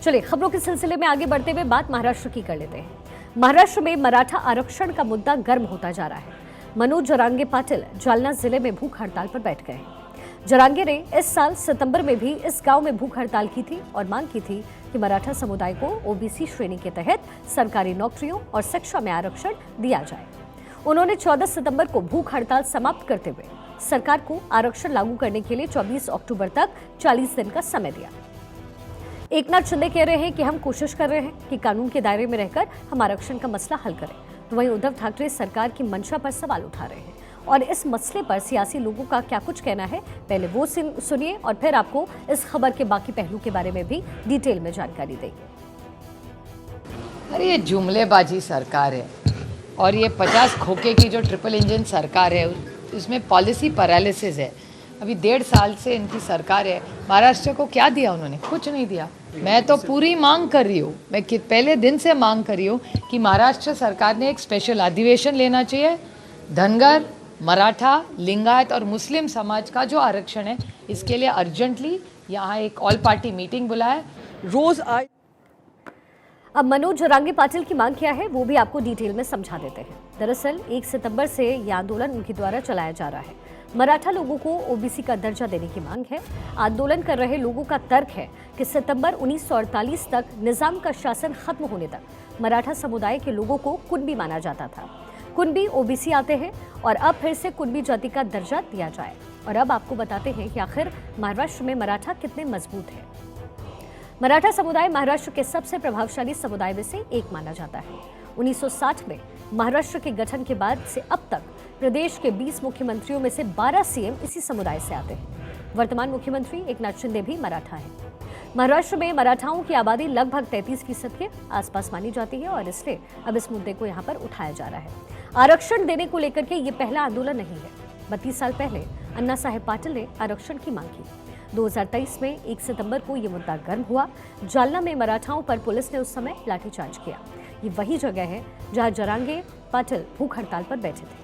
चलिए खबरों के सिलसिले में आगे बढ़ते हुए बात महाराष्ट्र की कर लेते हैं। महाराष्ट्र में मराठा आरक्षण का मुद्दा गर्म होता जा रहा है। मनोज जरांगे पाटिल जालना जिले में भूख हड़ताल पर बैठ गए। जरांगे ने इस साल सितंबर में भी इस गांव में भूख हड़ताल की थी और मांग की थी कि मराठा समुदाय को ओबीसी श्रेणी के तहत सरकारी नौकरियों और शिक्षा में आरक्षण दिया जाए। उन्होंने 14 सितंबर को भूख हड़ताल समाप्त करते हुए सरकार को आरक्षण लागू करने के लिए 24 अक्टूबर तक 40 दिन का समय दिया। एकनाथ शिंदे कह रहे हैं कि हम कोशिश कर रहे हैं कि कानून के दायरे में रहकर हम आरक्षण का मसला हल करें, तो वहीं उद्धव ठाकरे सरकार की मंशा पर सवाल उठा रहे हैं और इस मसले पर सियासी लोगों का क्या कुछ कहना है, पहले वो सुनिए और फिर आपको इस खबर के बाकी पहलू के बारे में भी डिटेल में जानकारी देंगे। अरे ये जुमलेबाजी सरकार है और ये 50 खोखे की जो ट्रिपल इंजन सरकार है उसमें पॉलिसी पैरालिसिस है। अभी 1.5 साल से इनकी सरकार है। महाराष्ट्र को क्या दिया उन्होंने? कुछ नहीं दिया। मैं तो पूरी मांग कर रही हूँ, मैं पहले दिन से मांग कर रही हूँ कि महाराष्ट्र सरकार ने एक स्पेशल अधिवेशन लेना चाहिए। धनगर, मराठा, लिंगायत और मुस्लिम समाज का जो आरक्षण है इसके लिए अर्जेंटली यहाँ एक ऑल पार्टी मीटिंग बुलाए। रोज आए। अब मनोज जरांगे पाटिल की मांग क्या है वो भी आपको डिटेल में समझा देते हैं। दरअसल 1 सितंबर से यह आंदोलन उनके द्वारा चलाया जा रहा है। मराठा लोगों को ओबीसी का दर्जा देने की मांग है। आंदोलन कर रहे लोगों का तर्क है कि सितंबर 1948 तक निजाम का शासन खत्म होने तक मराठा समुदाय के लोगों को कुणबी माना जाता था। कुणबी ओबीसी आते हैं और अब फिर से कुणबी जाति का दर्जा दिया जाए। और अब आपको बताते हैं कि आखिर महाराष्ट्र में मराठा कितने मजबूत हैं। मराठा समुदाय महाराष्ट्र के सबसे प्रभावशाली समुदाय में से एक माना जाता है। 1960 में महाराष्ट्र के गठन के बाद से अब तक प्रदेश के 20 मुख्यमंत्रियों में से 12 सीएम इसी समुदाय से आते हैं। वर्तमान मुख्यमंत्री एकनाथ शिंदे भी मराठा हैं। महाराष्ट्र में मराठाओं की आबादी लगभग 33% के आसपास मानी जाती है और इसलिए अब इस मुद्दे को यहाँ पर उठाया जा रहा है। आरक्षण देने को लेकर के ये पहला आंदोलन नहीं है। 32 साल पहले अन्ना साहेब पाटिल ने आरक्षण की मांग की। 2023 में 1 सितंबर को ये मुद्दा गर्म हुआ। जालना में मराठाओं पर पुलिस ने उस समय लाठीचार्ज किया। ये वही जगह है जहां जरांगे पाटिल भूख हड़ताल पर बैठे थे।